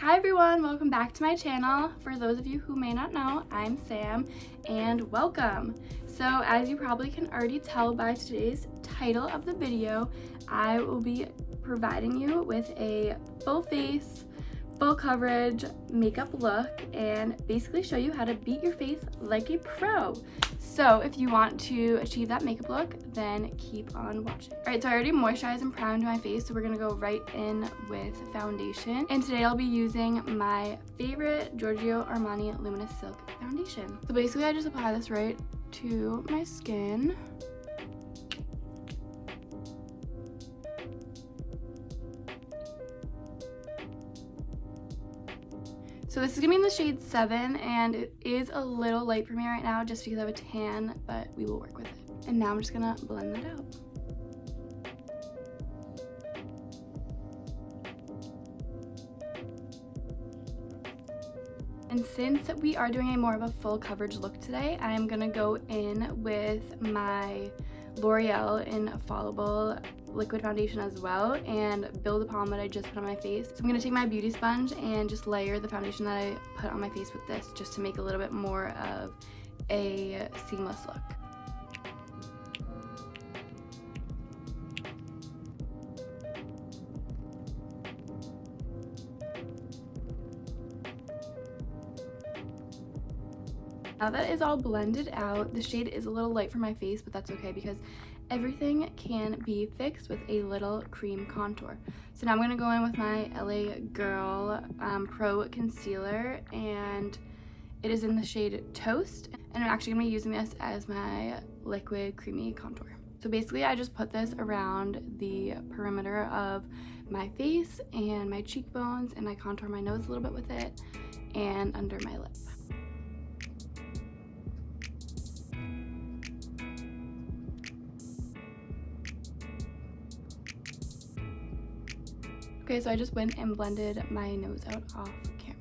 Hi everyone, welcome back to my channel. For those of you who may not know, I'm Sam and welcome. So as you probably can already tell by today's title of the video, I will be providing you with a full face, full coverage makeup look and basically show you how to beat your face like a pro. So if you want to achieve that makeup look, then keep on watching. All right, so I already moisturized and primed my face, so we're gonna go right in with foundation. And today I'll be using my favorite Giorgio Armani Luminous Silk foundation. So basically I just apply this right to my skin. So this is gonna be in the shade 7, and it is a little light for me right now just because I have a tan, but we will work with it. And now I'm just gonna blend that out. And since we are doing a more of a full coverage look today, I'm gonna go in with my L'Oreal Infallible liquid foundation as well and build upon what I just put on my face. So I'm gonna take my beauty sponge and just layer the foundation that I put on my face with this, just to make a little bit more of a seamless look. Now that is all blended out, the shade is a little light for my face, but that's okay because everything can be fixed with a little cream contour. So now I'm going to go in with my LA Girl Pro Concealer, and it is in the shade Toast, and I'm actually going to be using this as my liquid creamy contour. So basically I just put this around the perimeter of my face and my cheekbones, and I contour my nose a little bit with it and under my lip. Okay, so I just went and blended my nose out off camera.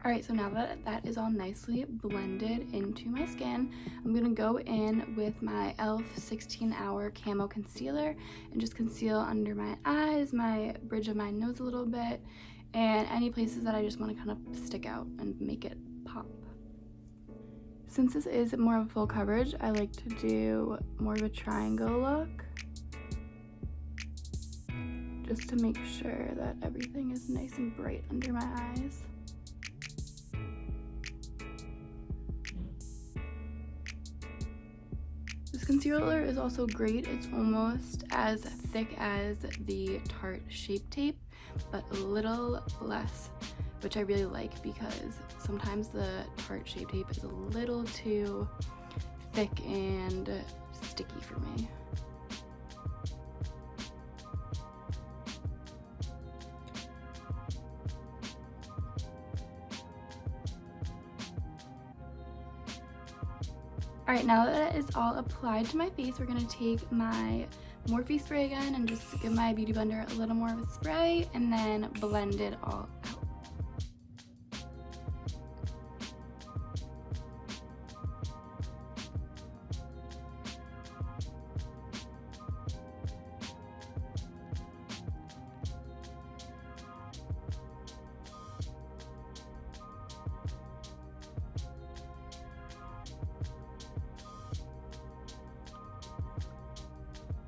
Alright, so now that that is all nicely blended into my skin, I'm going to go in with my e.l.f. 16-Hour Camo Concealer and just conceal under my eyes, my bridge of my nose a little bit, and any places that I just want to kind of stick out and make it pop. Since this is more of a full coverage, I like to do more of a triangle look, just to make sure that everything is nice and bright under my eyes. This concealer is also great. It's almost as thick as the Tarte Shape Tape, but a little less, which I really like because sometimes the Tarte Shape Tape is a little too thick and sticky for me. Alright, now that it is all applied to my face, we're going to take my Morphe spray again and just give my beauty blender a little more of a spray and then blend it all out.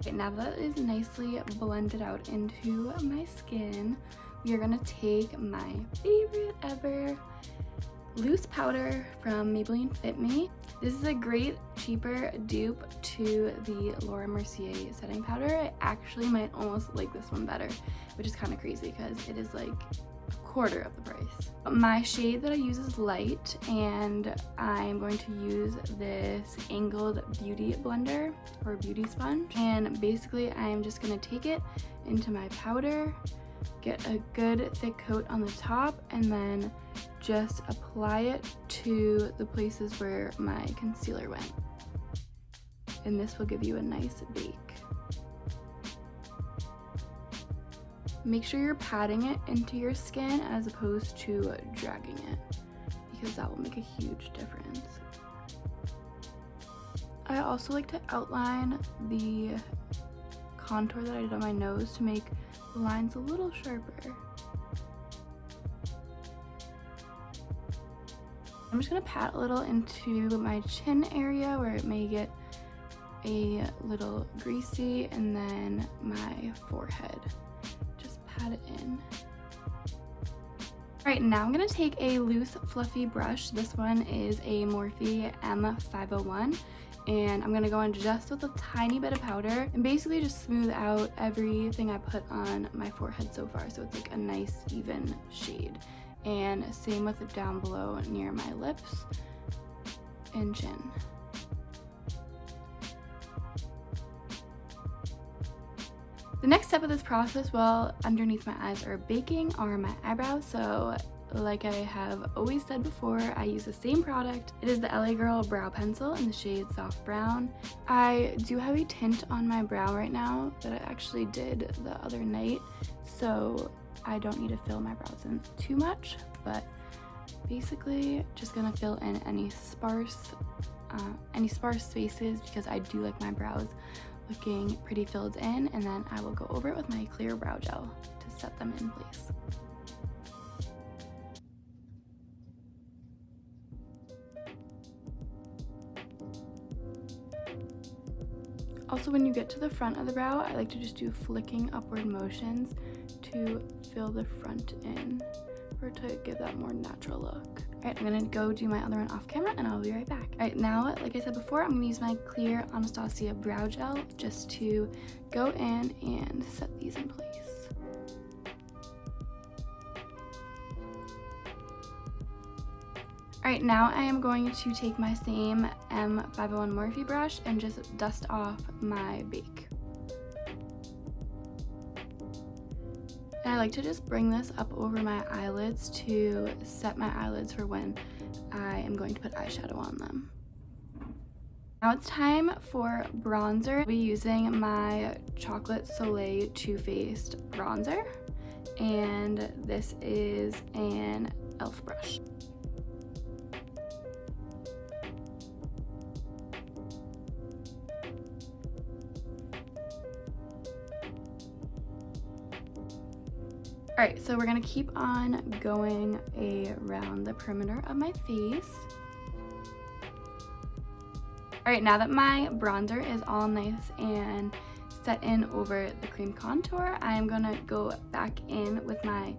Okay, now that is nicely blended out into my skin, we are going to take my favorite ever loose powder from Maybelline Fit Me. This is a great cheaper dupe to the Laura Mercier setting powder. I actually might almost like this one better, which is kind of crazy because it is like a quarter of the price. My shade that I use is light, and I'm going to use this angled beauty blender or beauty sponge, and basically I'm just going to take it into my powder, get a good thick coat on the top, and then just apply it to the places where my concealer went, and this will give you a nice bake. Make sure you're patting it into your skin as opposed to dragging it, because that will make a huge difference. I also like to outline the contour that I did on my nose to make the lines a little sharper. I'm just going to pat a little into my chin area where it may get a little greasy, and then my forehead. Just pat it in. Alright, now I'm going to take a loose fluffy brush. This one is a Morphe M501, and I'm going to go in just with a tiny bit of powder and basically just smooth out everything I put on my forehead so far, so it's like a nice even shade. And same with it down below near my lips and chin. The next step of this process, well, underneath my eyes are baking, are my eyebrows. So like I have always said before, I use the same product. It is the LA Girl Brow Pencil in the shade Soft Brown. I do have a tint on my brow right now that I actually did the other night, so I don't need to fill my brows in too much, but basically just gonna fill in any sparse spaces because I do like my brows looking pretty filled in, and then I will go over it with my clear brow gel to set them in place. Also, when you get to the front of the brow, I like to just do flicking upward motions to fill the front in for it to give that more natural look. Alright, I'm gonna go do my other one off camera and I'll be right back. Alright, now, like I said before, I'm gonna use my clear Anastasia brow gel just to go in and set these in place. Alright, now I am going to take my same M501 Morphe brush and just dust off my bake. And I like to just bring this up over my eyelids to set my eyelids for when I am going to put eyeshadow on them. Now it's time for bronzer. I'll be using my Chocolate Soleil Too Faced bronzer, and this is an e.l.f. brush. Alright, so we're going to keep on going around the perimeter of my face. Alright, now that my bronzer is all nice and set in over the cream contour, I'm going to go back in with my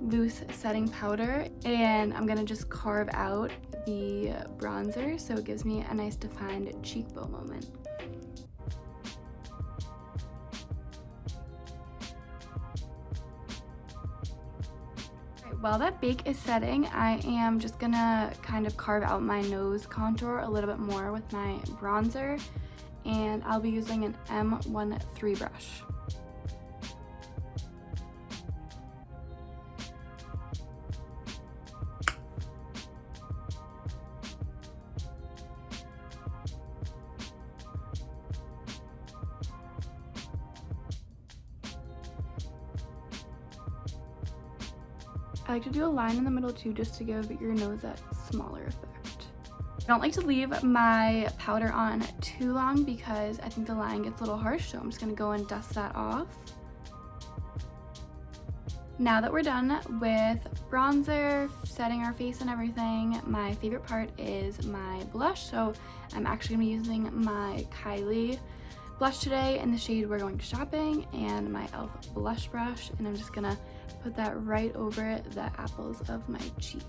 loose setting powder, and I'm going to just carve out the bronzer so it gives me a nice defined cheekbone moment. While that bake is setting, I am just gonna kind of carve out my nose contour a little bit more with my bronzer, and I'll be using an M13 brush. I like to do a line in the middle too, just to give your nose that smaller effect. I don't like to leave my powder on too long because I think the line gets a little harsh, so I'm just going to go and dust that off. Now that we're done with bronzer, setting our face and everything, my favorite part is my blush. So I'm actually going to be using my Kylie blush today in the shade We're Going Shopping, and my e.l.f. blush brush, and I'm just going to put that right over the apples of my cheek.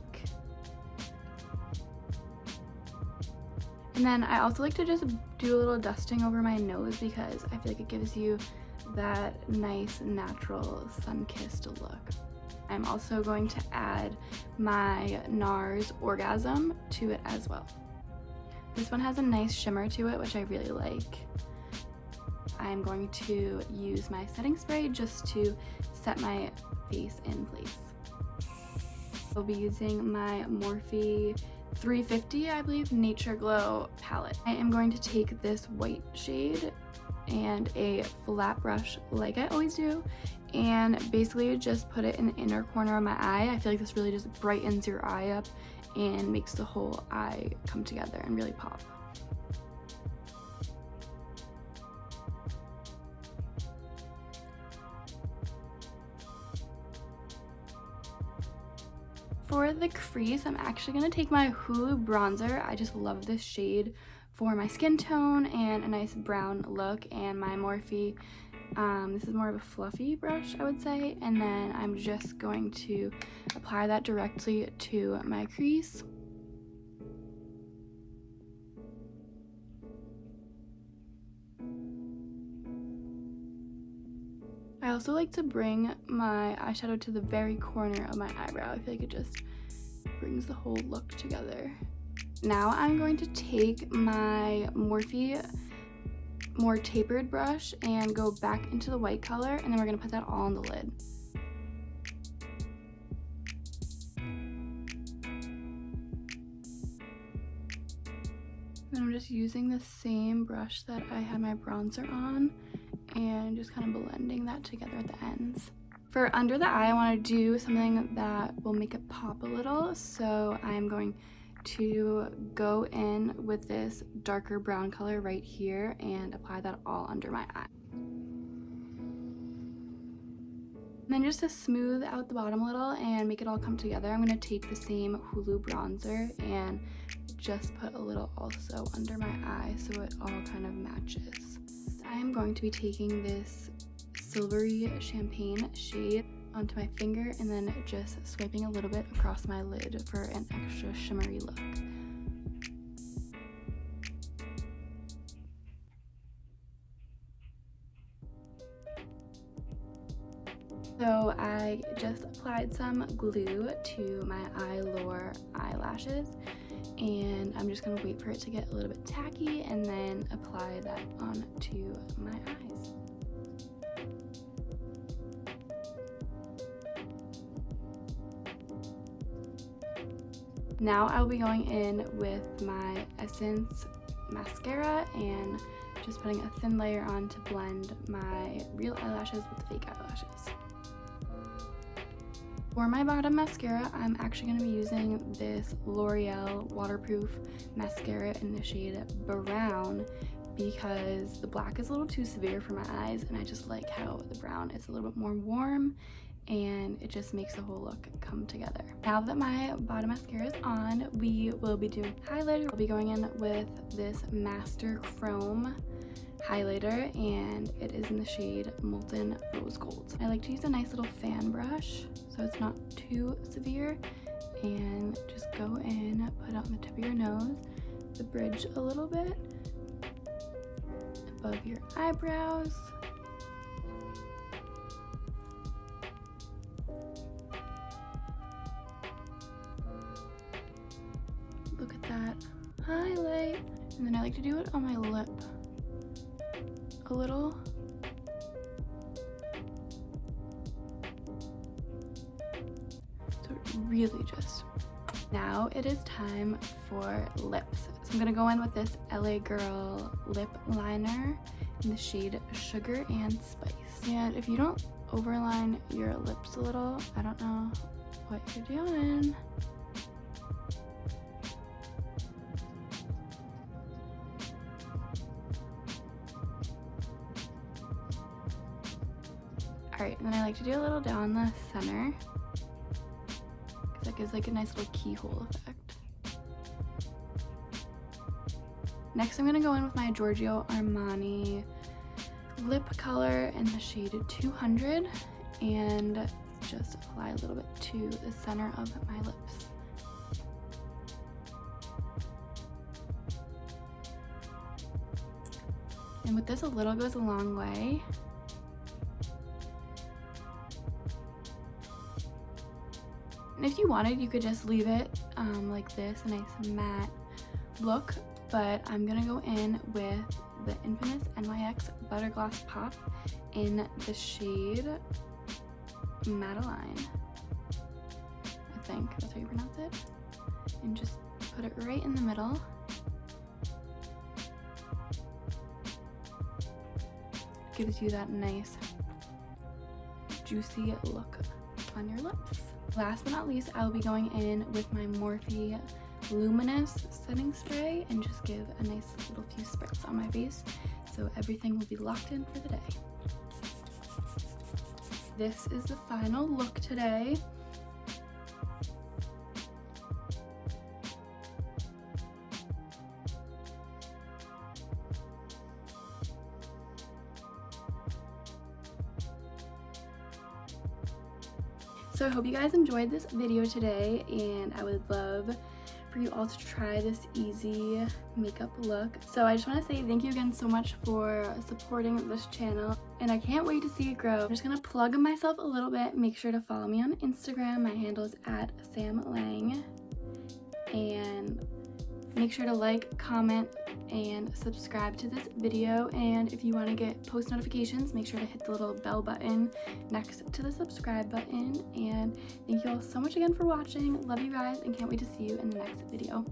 And then I also like to just do a little dusting over my nose because I feel like it gives you that nice natural sun-kissed look. I'm also going to add my NARS Orgasm to it as well. This one has a nice shimmer to it, which I really like. I'm going to use my setting spray just to set my face in place. I'll be using my Morphe 350, I believe, Nature Glow palette. I am going to take this white shade and a flat brush like I always do, and basically just put it in the inner corner of my eye. I feel like this really just brightens your eye up and makes the whole eye come together and really pop. For the crease, I'm actually going to take my Hulu bronzer. I just love this shade for my skin tone and a nice brown look, and my Morphe, this is more of a fluffy brush, I would say, and then I'm just going to apply that directly to my crease. I also like to bring my eyeshadow to the very corner of my eyebrow. I feel like it just brings the whole look together. Now I'm going to take my Morphe more tapered brush and go back into the white color, and then we're going to put that all on the lid. Then I'm just using the same brush that I had my bronzer on and just kind of blending that together at the ends. For under the eye, I want to do something that will make it pop a little, so I'm going to go in with this darker brown color right here and apply that all under my eye. And then just to smooth out the bottom a little and make it all come together, I'm going to take the same Hulu bronzer and just put a little also under my eye so it all kind of matches. I am going to be taking this silvery champagne shade onto my finger and then just swiping a little bit across my lid for an extra shimmery look. So I just applied some glue to my Eylure eyelashes, and I'm just going to wait for it to get a little bit tacky and then apply that onto my eyes. Now I'll be going in with my Essence mascara and just putting a thin layer on to blend my real eyelashes with fake eyelashes. For my bottom mascara, I'm actually going to be using this L'Oreal waterproof mascara in the shade Brown because the black is a little too severe for my eyes, and I just like how the brown is a little bit more warm and it just makes the whole look come together. Now that my bottom mascara is on, we will be doing highlighter. I'll be going in with this Master Chrome highlighter, and it is in the shade Molten Rose Gold. I like to use a nice little fan brush so it's not too severe, and just go in, put it on the tip of your nose, the bridge a little bit, above your eyebrows, look at that highlight, and then I like to do it on my lip a little. So it really just. Now it is time for lips. So I'm gonna go in with this LA Girl lip liner in the shade Sugar and Spice. And if you don't overline your lips a little, I don't know what you're doing. Alright, and then I like to do a little down the center because that gives like a nice little keyhole effect. Next I'm going to go in with my Giorgio Armani lip color in the shade 200 and just apply a little bit to the center of my lips. And with this, a little goes a long way. And if you wanted, you could just leave it like this, a nice matte look, but I'm gonna go in with the Infamous NYX Butter Gloss Pop in the shade Madeline. I think that's how you pronounce it. And just put it right in the middle. Gives you that nice juicy look on your lips. Last but not least, I'll be going in with my Morphe Luminous setting spray and just give a nice little few spritz on my face so everything will be locked in for the day. This is the final look today. So I hope you guys enjoyed this video today, and I would love for you all to try this easy makeup look. So I just want to say thank you again so much for supporting this channel, and I can't wait to see it grow. I'm just gonna plug myself a little bit. Make sure to follow me on Instagram. My handle is @SamLang, and make sure to like, comment, and subscribe to this video. And if you want to get post notifications, make sure to hit the little bell button next to the subscribe button. And thank you all so much again for watching. Love you guys and can't wait to see you in the next video.